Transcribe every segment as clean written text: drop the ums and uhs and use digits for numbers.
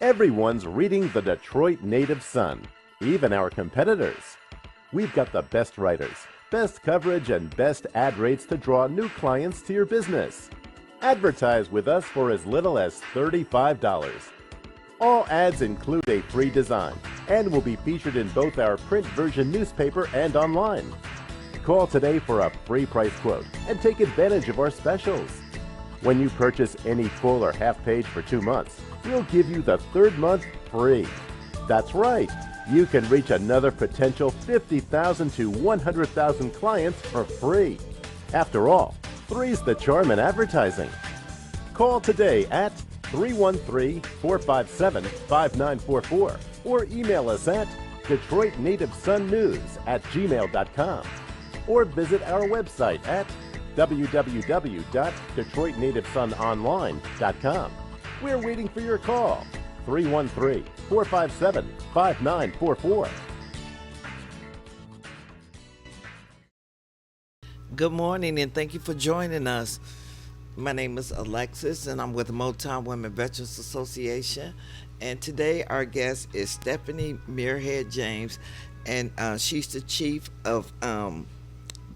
Everyone's reading the Detroit Native Sun, even our competitors. We've got the best writers, best coverage, and best ad rates to draw new clients to your business. Advertise with us for as little as $35. All ads include a free design and will be featured in both our print version newspaper and online. Call today for a free price quote and take advantage of our specials. When you purchase any full or half page for 2 months, we'll give you the third month free. That's right, you can reach another potential 50,000 to 100,000 clients for free. After all, three's the charm in advertising. Call today at 313-457-5944 or email us at DetroitNativeSunNews@gmail.com or visit our website at www.DetroitNativeSunOnline.com. We're waiting for your call. 313-457-5944. Good morning and thank you for joining us. My name is Alexis and I'm with the Motown Women Veterans Association. And today our guest is Stephanie Muirhead James, and she's the chief of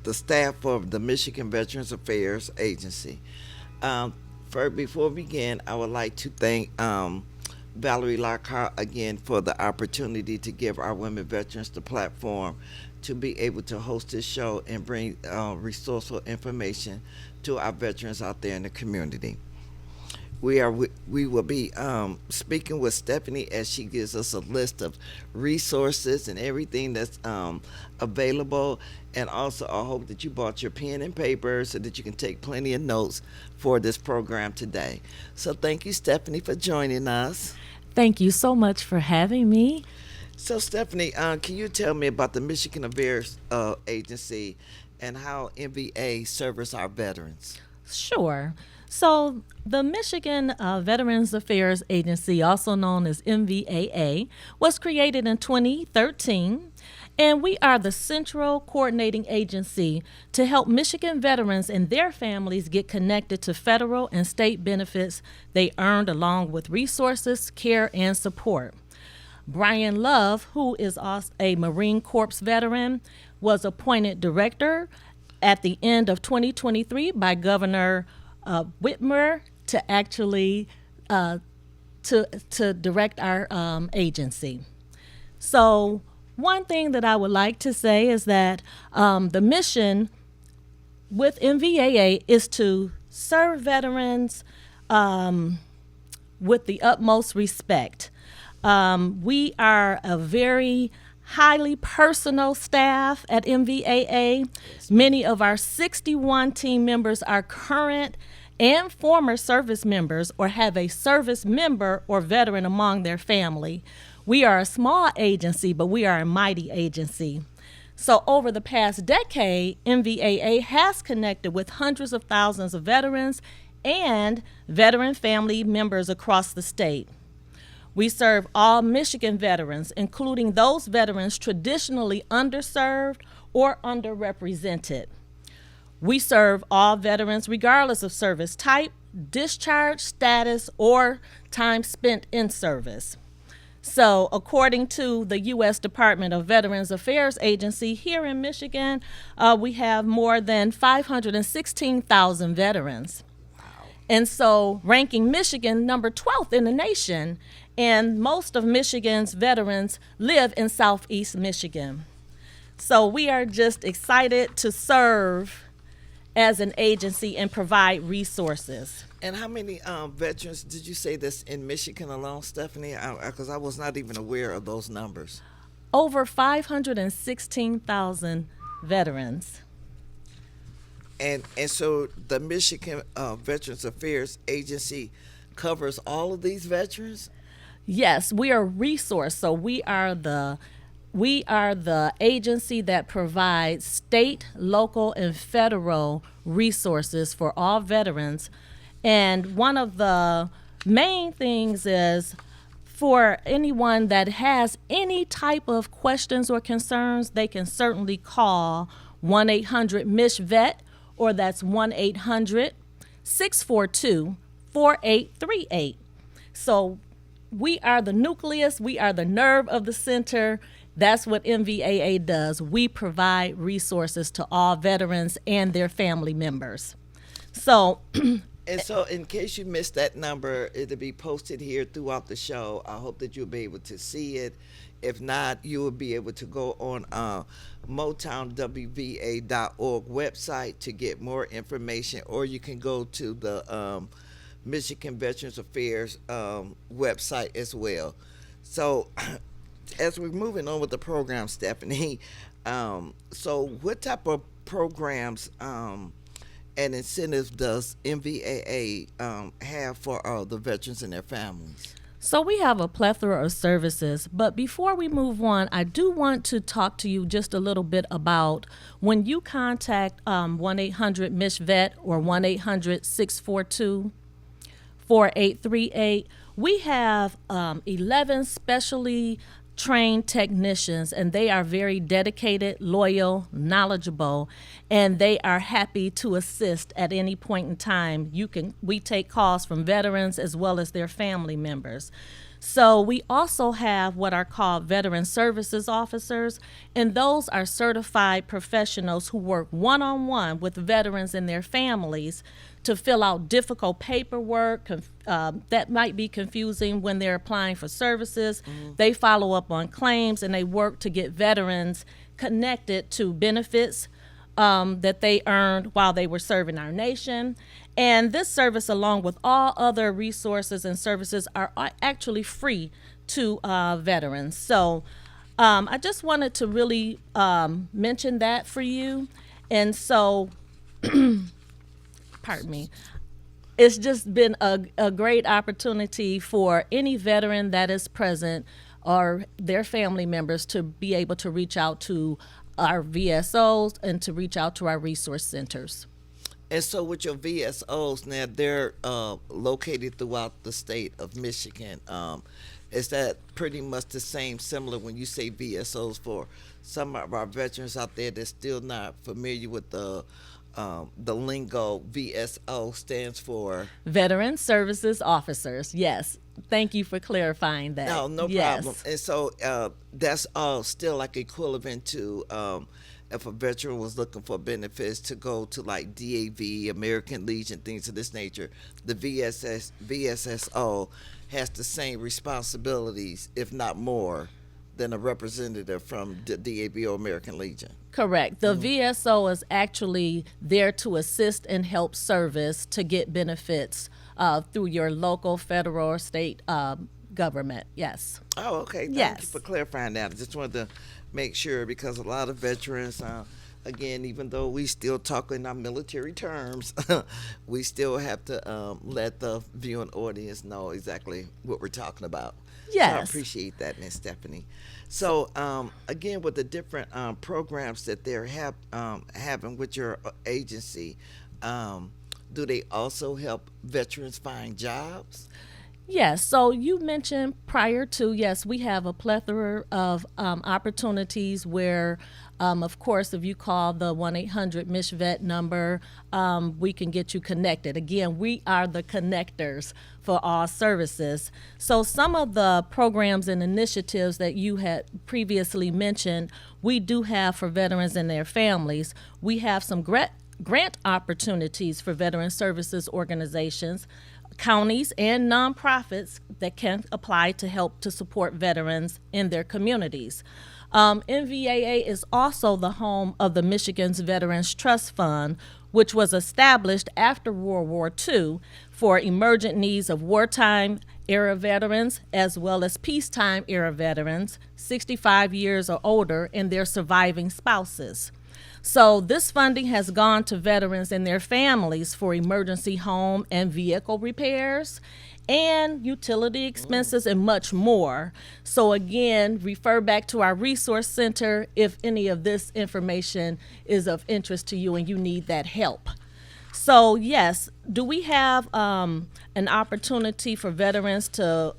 the staff of the Michigan Veterans Affairs Agency. Before we begin, I would like to thank Valerie Lockhart again for the opportunity to give our women veterans the platform to be able to host this show and bring resourceful information to our veterans out there in the community. We will be speaking with Stephanie as she gives us a list of resources and everything that's available. And also, I hope that you bought your pen and paper so that you can take plenty of notes for this program today. So thank you, Stephanie, for joining us. Thank you so much for having me. So, Stephanie, can you tell me about the Michigan Affairs Agency and how MVA serves our veterans? Sure. So the Michigan Veterans Affairs Agency, also known as MVAA, was created in 2013, and we are the central coordinating agency to help Michigan veterans and their families get connected to federal and state benefits they earned, along with resources, care, and support. Brian Love, who is also a Marine Corps veteran, was appointed director at the end of 2023 by Governor Whitmer to actually to direct our agency. So one thing that I would like to say is that the mission with MVAA is to serve veterans with the utmost respect. We are a very highly personal staff at MVAA. Many of our 61 team members are current and former service members or have a service member or veteran among their family. We are a small agency, but we are a mighty agency. So over the past decade, MVAA has connected with hundreds of thousands of veterans and veteran family members across the state. We serve all Michigan veterans, including those veterans traditionally underserved or underrepresented. We serve all veterans regardless of service type, discharge status, or time spent in service. So according to the U.S. Department of Veterans Affairs Agency here in Michigan, we have more than 516,000 veterans. Wow. And so ranking Michigan number 12th in the nation, and most of Michigan's veterans live in Southeast Michigan. So we are just excited to serve as an agency and provide resources. And how many veterans did you say that's in Michigan alone, Stephanie? Because I was not even aware of those numbers. Over 516,000 veterans. And so the Michigan Veterans Affairs Agency covers all of these veterans? Yes, we are a resource. So we are the agency that provides state, local, and federal resources for all veterans. And one of the main things is for anyone that has any type of questions or concerns, they can certainly call 1-800-MISH-VET, or that's 1-800-642-4838. So we are the nucleus, we are the nerve of the center. That's what MVAA does. We provide resources to all veterans and their family members. So, And so, in case you missed that number, it'll be posted here throughout the show. I hope that you'll be able to see it. If not, you will be able to go on MotownWVA.org website to get more information, or you can go to the Michigan Veterans Affairs website as well. So, as we're moving on with the program, Stephanie, so what type of programs and incentives does MVAA have for the veterans and their families? So we have a plethora of services, but before we move on, I do want to talk to you just a little bit about when you contact 1-800-MISH-VET or 1-800-642-4838, we have 11 specially trained technicians, and they are very dedicated, loyal, knowledgeable, and they are happy to assist at any point in time. We take calls from veterans as well as their family members. So we also have what are called veteran services officers, and those are certified professionals who work one-on-one with veterans and their families to fill out difficult paperwork that might be confusing when they're applying for services. They follow up on claims, and they work to get veterans connected to benefits that they earned while they were serving our nation. And this service, along with all other resources and services, are actually free to veterans. So I just wanted to really mention that for you. And so, pardon me, it's just been a great opportunity for any veteran that is present or their family members to be able to reach out to our VSOs and to reach out to our resource centers. And so with your VSOs, now they're located throughout the state of Michigan. Is that pretty much the same, similar when you say VSOs for some of our veterans out there that's still not familiar with the lingo? VSO stands for Veteran Services Officers. Yes. Thank you for clarifying that. No Yes. problem. And so that's still like equivalent to if a veteran was looking for benefits to go to like DAV, American Legion, things of this nature. The VSSO has the same responsibilities, if not more, than a representative from the DAV or American Legion. Correct. The VSO is actually there to assist and help service to get benefits through your local, federal, or state government. Yes. Oh, okay. Thank Yes. you for clarifying that. I just wanted to make sure, because a lot of veterans, again, even though we still talk in our military terms, we still have to let the viewing audience know exactly what we're talking about. So I Yes. appreciate that, Ms. Stephanie. So again, with the different programs that they're having with your agency, do they also help veterans find jobs? Yes. So you mentioned prior to, yes, we have a plethora of opportunities where, of course, if you call the 1-800-MISH-VET number, we can get you connected. Again, we are the connectors for all services. So some of the programs and initiatives that you had previously mentioned, we do have for veterans and their families. We have some grant opportunities for veteran services organizations, counties, and nonprofits that can apply to help to support veterans in their communities. MVAA is also the home of the Michigan's Veterans Trust Fund, which was established after World War II for emergent needs of wartime era veterans as well as peacetime era veterans, 65 years or older, and their surviving spouses. So this funding has gone to veterans and their families for emergency home and vehicle repairs and utility expenses and much more. So again, refer back to our resource center if any of this information is of interest to you and you need that help. So yes, do we have an opportunity for veterans to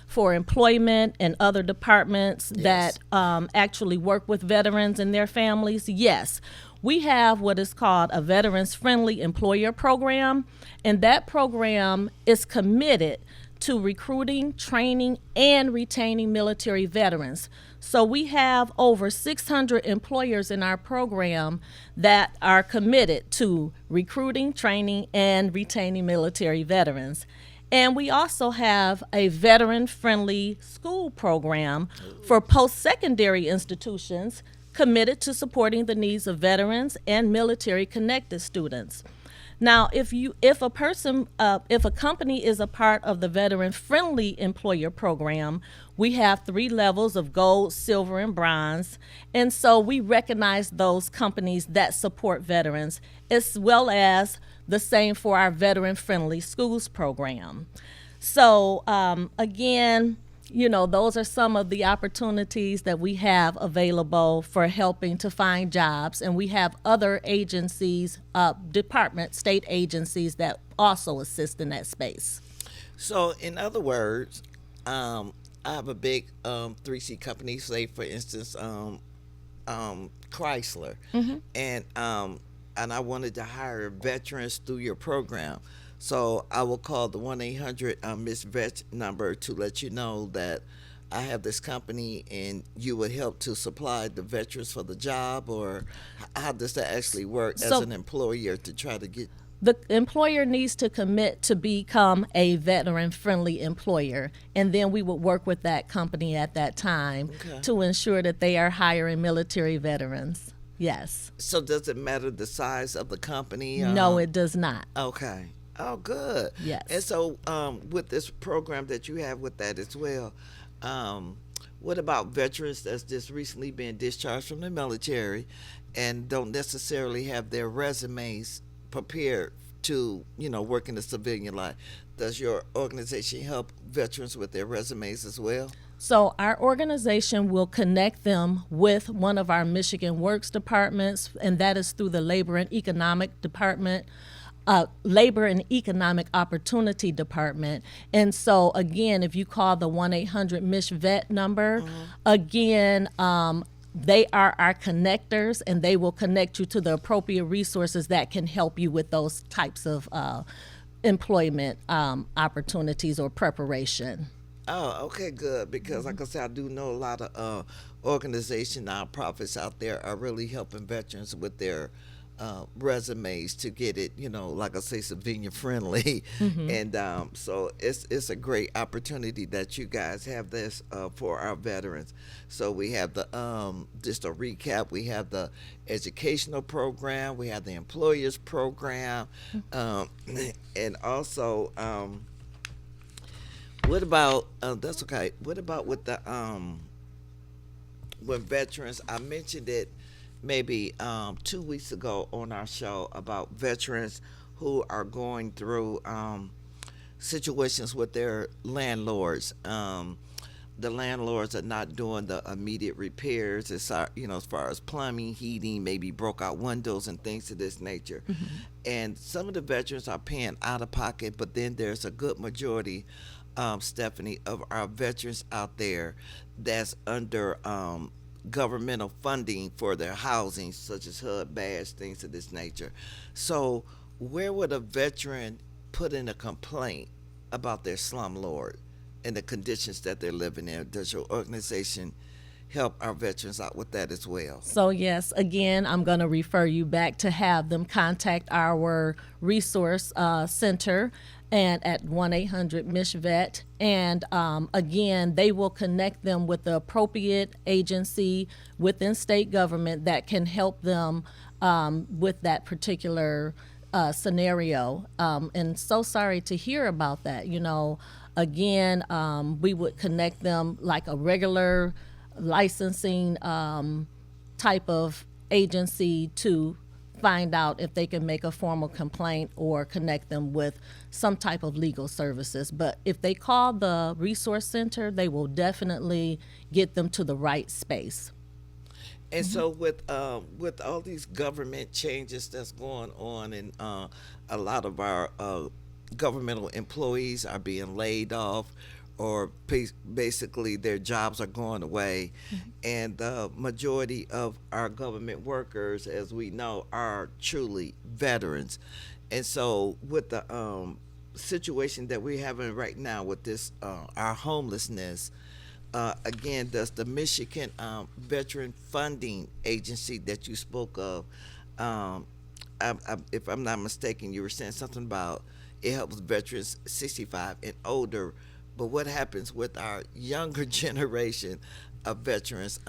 for employment and other departments Yes. that actually work with veterans and their families? Yes. We have what is called a veterans-friendly employer program, and that program is committed to recruiting, training, and retaining military veterans. So we have over 600 employers in our program that are committed to recruiting, training, and retaining military veterans. And we also have a veteran-friendly school program for post-secondary institutions committed to supporting the needs of veterans and military-connected students. Now, if a company is a part of the veteran-friendly employer program, we have 3 levels of gold, silver, and bronze, and so we recognize those companies that support veterans, as well as the same for our veteran-friendly schools program. So, again, those are some of the opportunities that we have available for helping to find jobs. And we have other agencies, state agencies that also assist in that space. So, in other words, I have a big 3C company, say for instance, Chrysler, and I wanted to hire veterans through your program. So I will call the 1-800 Miss Vet number to let you know that I have this company and you would help to supply the veterans for the job, or how does that actually work as an employer to try to get? The employer needs to commit to become a veteran-friendly employer, and then we would work with that company at that time to ensure that they are hiring military veterans. Yes. So does it matter the size of the company? No, it does not. Okay. Oh, good. Yes. And so with this program that you have with that as well, what about veterans that's just recently been discharged from the military and don't necessarily have their resumes prepared to, work in the civilian life? Does your organization help veterans with their resumes as well? So our organization will connect them with one of our Michigan Works departments, and that is through the Labor and Economic Department. Labor and Economic Opportunity Department. And so, again, if you call the 1-800-MISH-VET number, again, they are our connectors, and they will connect you to the appropriate resources that can help you with those types of employment opportunities or preparation. Oh, okay, good. Because like I said, I do know a lot of organizations, nonprofits out there are really helping veterans with their resumes to get it, like I say, civilian friendly. And so it's a great opportunity that you guys have this for our veterans. So we have the just a recap, we have the educational program, we have the employers program, and also what about that's okay, what about with the when veterans, I mentioned it maybe 2 weeks ago on our show about veterans who are going through situations with their landlords. The landlords are not doing the immediate repairs, as far as plumbing, heating, maybe broke out windows and things of this nature. And some of the veterans are paying out of pocket, but then there's a good majority, Stephanie, of our veterans out there that's under governmental funding for their housing, such as HUD, badge, things of this nature. So where would a veteran put in a complaint about their slumlord and the conditions that they're living in? Does your organization help our veterans out with that as well? So yes, again, I'm going to refer you back to have them contact our resource center and at 1-800-MISH-VET. And again, they will connect them with the appropriate agency within state government that can help them with that particular scenario. And so sorry to hear about that. Again, we would connect them like a regular licensing type of agency to find out if they can make a formal complaint or connect them with some type of legal services. But if they call the resource center, they will definitely get them to the right space. And so with all these government changes that's going on, and a lot of our governmental employees are being laid off, or basically their jobs are going away, and the majority of our government workers, as we know, are truly veterans. And so with the situation that we're having right now with this our homelessness. Again, does the Michigan Veteran Funding Agency that you spoke of, if I'm not mistaken, you were saying something about it helps veterans 65 and older. But what happens with our younger generation of veterans?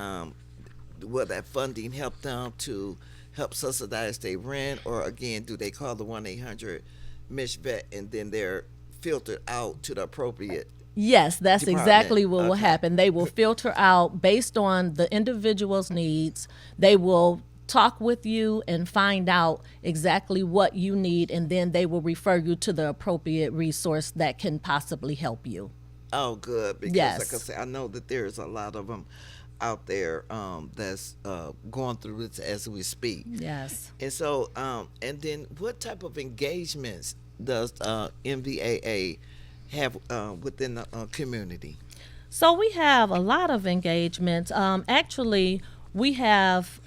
Will that funding help them to help subsidize their rent, or again, do they call the 1-800 Mich Vet and then they're filtered out to the appropriate? Yes, that's Department. exactly what will Okay. happen. They will filter out based on the individual's needs. They will talk with you and find out exactly what you need, and then they will refer you to the appropriate resource that can possibly help you. Oh, good. Because, Yes. like I say, I know that there's a lot of them out there that's going through this as we speak. Yes. And so, and then what type of engagements does MVAA have within the community? So we have a lot of engagements. Actually, we have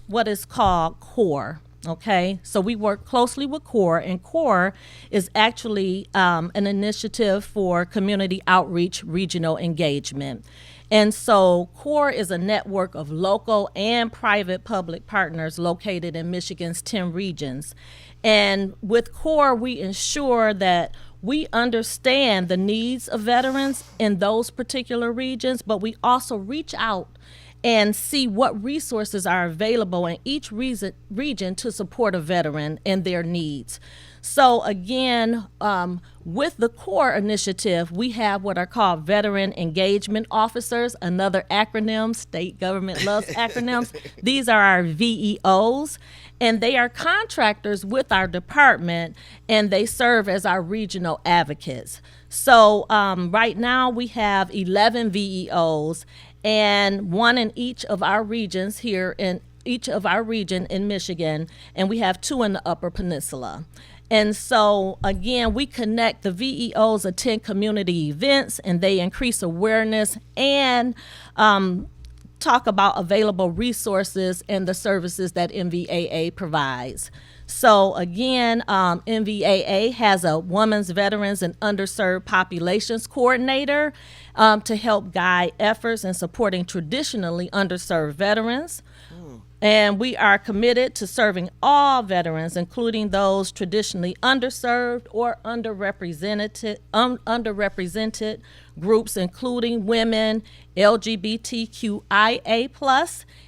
what is called CORE. Okay, so we work closely with CORE, and CORE is actually an initiative for community outreach, regional engagement. And so CORE is a network of local and private public partners located in Michigan's 10 regions. And with CORE, we ensure that we understand the needs of veterans in those particular regions, but we also reach out and see what resources are available in each region to support a veteran and their needs. So again, with the CORE initiative, we have what are called Veteran Engagement Officers, another acronym. State government loves acronyms. These are our VEOs, and they are contractors with our department, and they serve as our regional advocates. So right now we have 11 VEOs, and one in each of our regions here in each of our region in Michigan, and we have 2 in the Upper Peninsula. And so, again, we connect the VEOs, attend community events, and they increase awareness and talk about available resources and the services that MVAA provides. So, again, MVAA has a Women's Veterans and Underserved Populations Coordinator to help guide efforts in supporting traditionally underserved veterans. And we are committed to serving all veterans, including those traditionally underserved or underrepresented groups, including women, LGBTQIA+,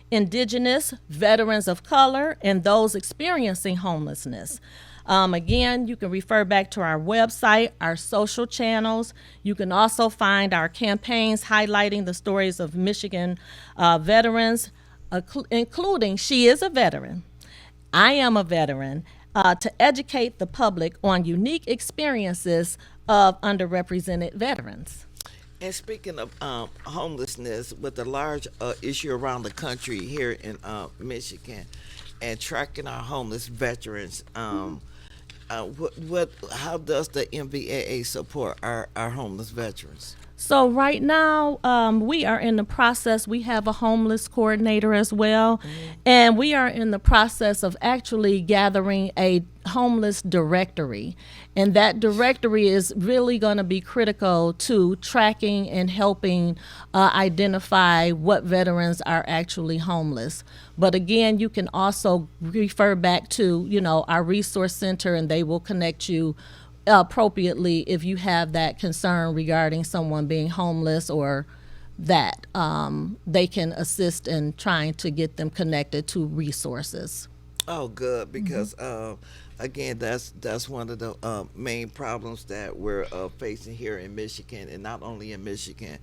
indigenous, veterans of color, and those experiencing homelessness. Again, you can refer back to our website, our social channels. You can also find our campaigns highlighting the stories of Michigan veterans, including She is a Veteran, I Am a Veteran, to educate the public on unique experiences of underrepresented veterans. And speaking of homelessness, with the large issue around the country here in Michigan, and tracking our homeless veterans, how does the MVAA support our homeless veterans? So right now, we are in the process. We have a homeless coordinator as well, and we are in the process of actually gathering a homeless directory. And that directory is really going to be critical to tracking and helping identify what veterans are actually homeless. But again, you can also refer back to, our resource center, and they will connect you appropriately if you have that concern regarding someone being homeless, or that they can assist in trying to get them connected to resources. Oh, good, because again, that's one of the main problems that we're facing here in Michigan, and not only in Michigan,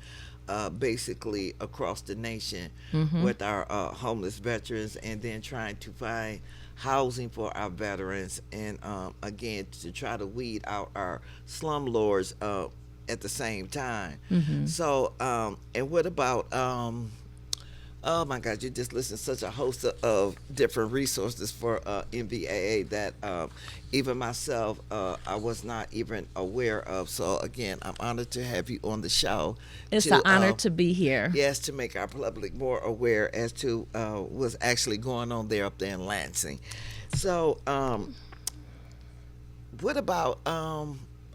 basically across the nation, with our homeless veterans, and then trying to find housing for our veterans, and again, to try to weed out our slumlords at the same time. So, and what about oh my God, you just listed such a host of different resources for MVAA that even myself, I was not even aware of. So again, I'm honored to have you on the show. It's an honor to be here. Yes, to make our public more aware as to what's actually going on up there in Lansing. So what about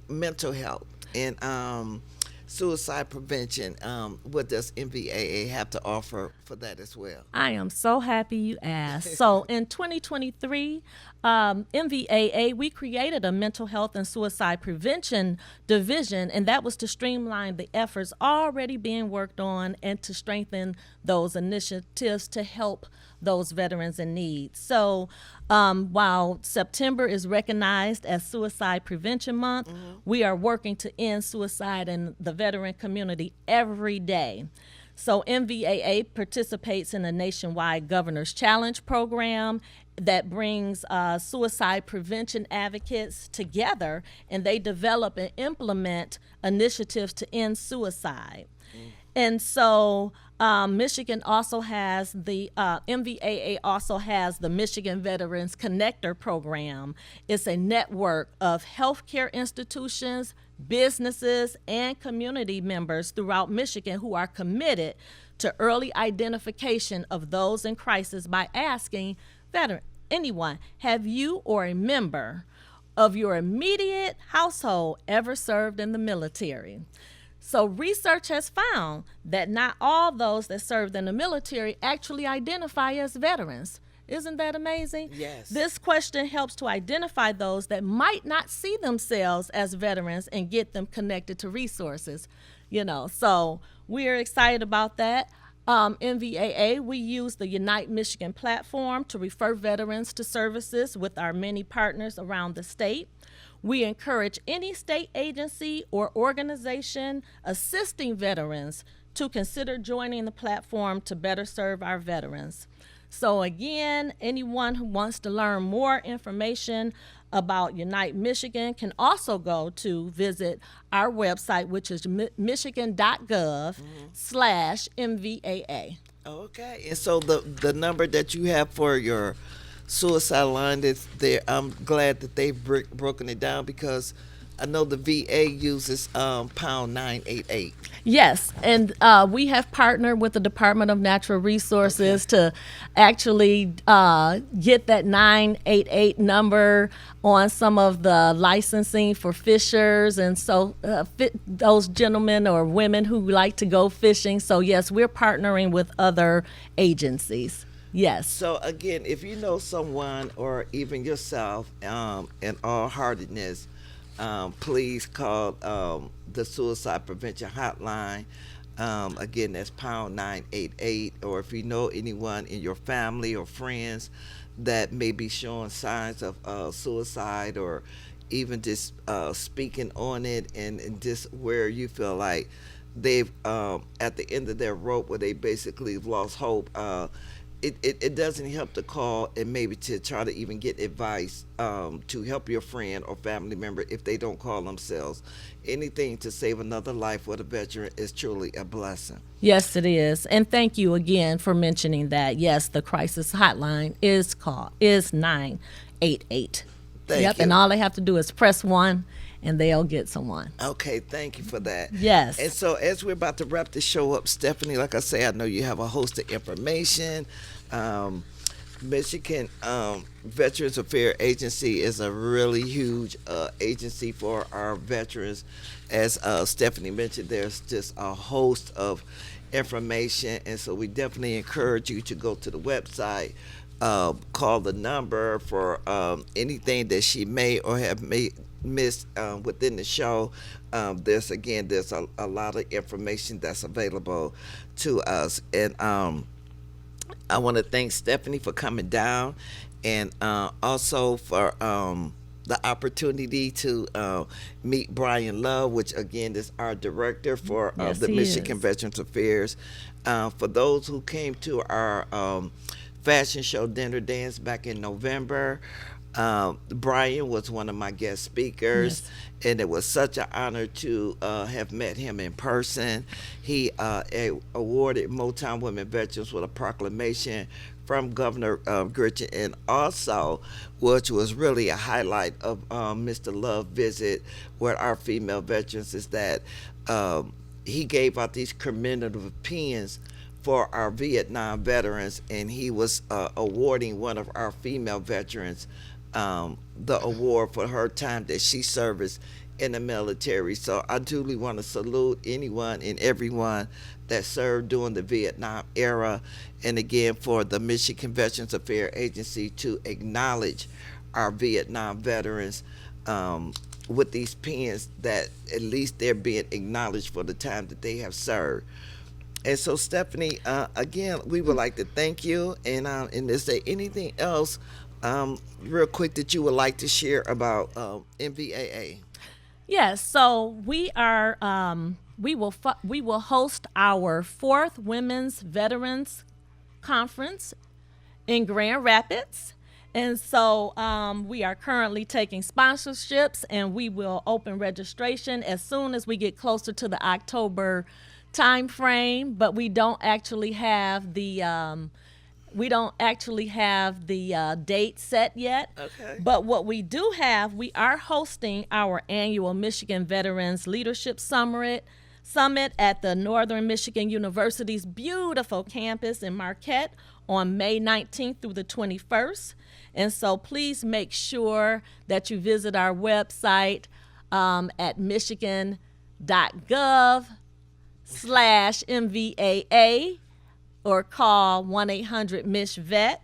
mental health and suicide prevention? What does MVAA have to offer for that as well? I am so happy you asked. So in 2023, MVAA, we created a mental health and suicide prevention division, and that was to streamline the efforts already being worked on and to strengthen those initiatives to help those veterans in need. So while September is recognized as Suicide Prevention Month, we are working to end suicide in the veteran community every day. So MVAA participates in a nationwide Governor's Challenge program that brings suicide prevention advocates together, and they develop and implement initiatives to end suicide. And so Michigan also has the MVAA also has the Michigan Veterans Connector Program. It's a network of healthcare institutions, businesses, and community members throughout Michigan who are committed to early identification of those in crisis by asking anyone, have you or a member of your immediate household ever served in the military? So research has found that not all those that served in the military actually identify as veterans. Isn't that amazing? Yes. This question helps to identify those that might not see themselves as veterans and get them connected to resources. So we're excited about that. MVAA, we use the Unite Michigan platform to refer veterans to services with our many partners around the state. We encourage any state agency or organization assisting veterans to consider joining the platform to better serve our veterans. So again, anyone who wants to learn more information about Unite Michigan can also go to visit our website, which is michigan.gov/MVAA. Okay, and so the number that you have for your suicide line is there. I'm glad that they've broken it down because I know the VA uses pound 988. Yes, and we have partnered with the Department of Natural Resources to actually get that 988 number on some of the licensing for fishers, and so those gentlemen or women who like to go fishing. So yes, we're partnering with other agencies. Yes. So again, if you know someone or even yourself in all heartedness, please call the suicide prevention hotline. Again, that's pound 988. Or if you know anyone in your family or friends that may be showing signs of suicide, or even just speaking on it, and just where you feel like they've at the end of their rope, where they basically lost hope. It doesn't help to call and maybe to try to even get advice to help your friend or family member if they don't call themselves. Anything to save another life with a veteran is truly a blessing. Yes, it is. And thank you again for mentioning that. Yes, the crisis hotline is 988. Thank you. And all they have to do is press 1 and they'll get someone. Okay, thank you for that. Yes. And so as we're about to wrap the show up, Stephanie, like I say, I know you have a host of information. Michigan Veterans Affairs Agency is a really huge agency for our veterans. As Stephanie mentioned, there's just a host of information, and so we definitely encourage you to go to the website, call the number for anything that she may or have missed within the show. There's a lot of information that's available to us, and I want to thank Stephanie for coming down, and also for the opportunity to meet Brian Love, which again is our director for Yes, the he Michigan is. Veterans Affairs. For those who came to our fashion show dinner dance back in November, Brian was one of my guest speakers, Yes. and it was such an honor to have met him in person. He awarded Motown Women Veterans with a proclamation from Governor Gritchen, and also, which was really a highlight of Mr. Love's visit with our female veterans, is that he gave out these commemorative pins for our Vietnam veterans, and he was awarding one of our female veterans the award for her time that she serviced in the military. So I truly want to salute anyone and everyone that served during the Vietnam era, and again for the Michigan Veterans Affairs Agency to acknowledge our Vietnam veterans with these pins, that at least they're being acknowledged for the time that they have served. And so, Stephanie, again, we would like to thank you. And is there anything else, real quick, that you would like to share about MVAA? Yes, so we are we will host our 4th Women's Veterans Conference in Grand Rapids. And so we are currently taking sponsorships, and we will open registration as soon as we get closer to the October time frame. But we don't actually have the date set yet. Okay. But what we do have, we are hosting our annual Michigan Veterans Leadership Summit at the Northern Michigan University's beautiful campus in Marquette on May 19th through the 21st. And so please make sure that you visit our website at michigan.gov/MVAA or call 1-800-MICH-VET.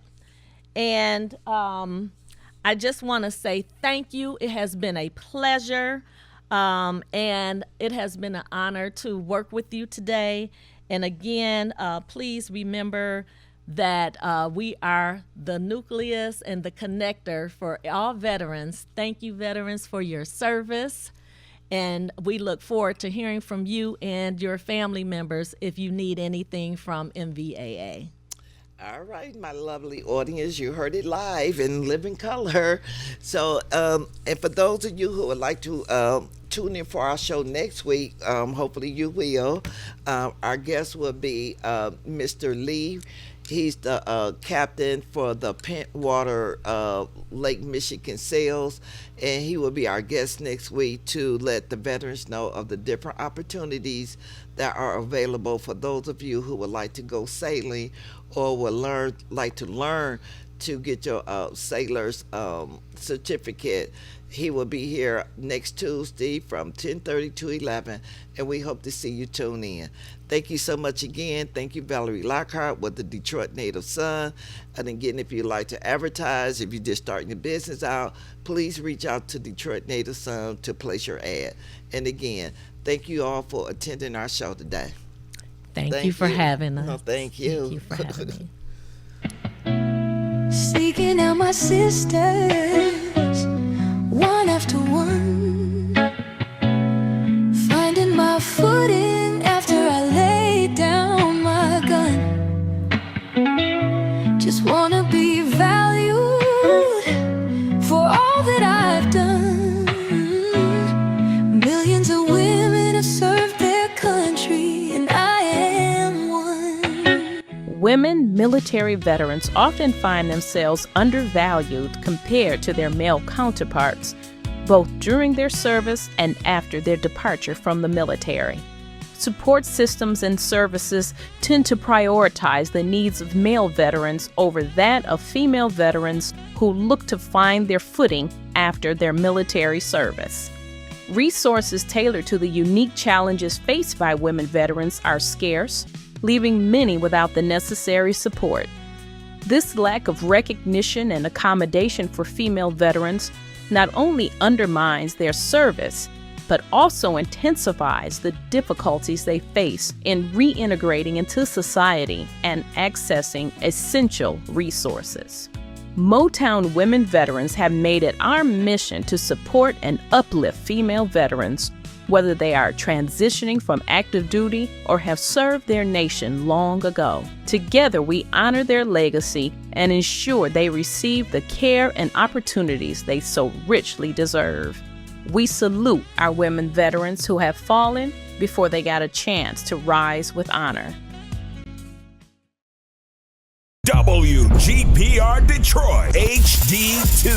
And I just want to say thank you. It has been a pleasure, and it has been an honor to work with you today. And again, please remember that we are the nucleus and the connector for all veterans. Thank you, veterans, for your service. And we look forward to hearing from you and your family members if you need anything from MVAA. All right, my lovely audience, you heard it live in living color. So, and for those of you who would like to tune in for our show next week, hopefully you will. Our guest will be Mr. Lee. He's the captain for the Pentwater Lake Michigan Sails, and he will be our guest next week to let the veterans know of the different opportunities that are available for those of you who would like to go sailing or would like to learn to get your sailor's certificate. He will be here next Tuesday from 10:30 to 11, and we hope to see you tune in. Thank you so much again. Thank you, Valerie Lockhart with the Detroit Native Sun. And again, if you'd like to advertise, if you're just starting your business out, please reach out to Detroit Native Sun to place your ad. And again, thank you all for attending our show today. Thank you for having us. No, thank you. Thank you for having me. Seeking out my sisters, one after one, finding my footing after I laid down my gun. Just wanna be valued for all that I've done. Millions of women have served their country, and I am one. Women military veterans often find themselves undervalued compared to their male counterparts, both during their service and after their departure from the military. Support systems and services tend to prioritize the needs of male veterans over that of female veterans who look to find their footing after their military service. Resources tailored to the unique challenges faced by women veterans are scarce, leaving many without the necessary support. This lack of recognition and accommodation for female veterans not only undermines their service, but also intensifies the difficulties they face in reintegrating into society and accessing essential resources. Motown Women Veterans have made it our mission to support and uplift female veterans, whether they are transitioning from active duty or have served their nation long ago. Together, we honor their legacy and ensure they receive the care and opportunities they so richly deserve. We salute our women veterans who have fallen before they got a chance to rise with honor. WGPR Detroit HD2.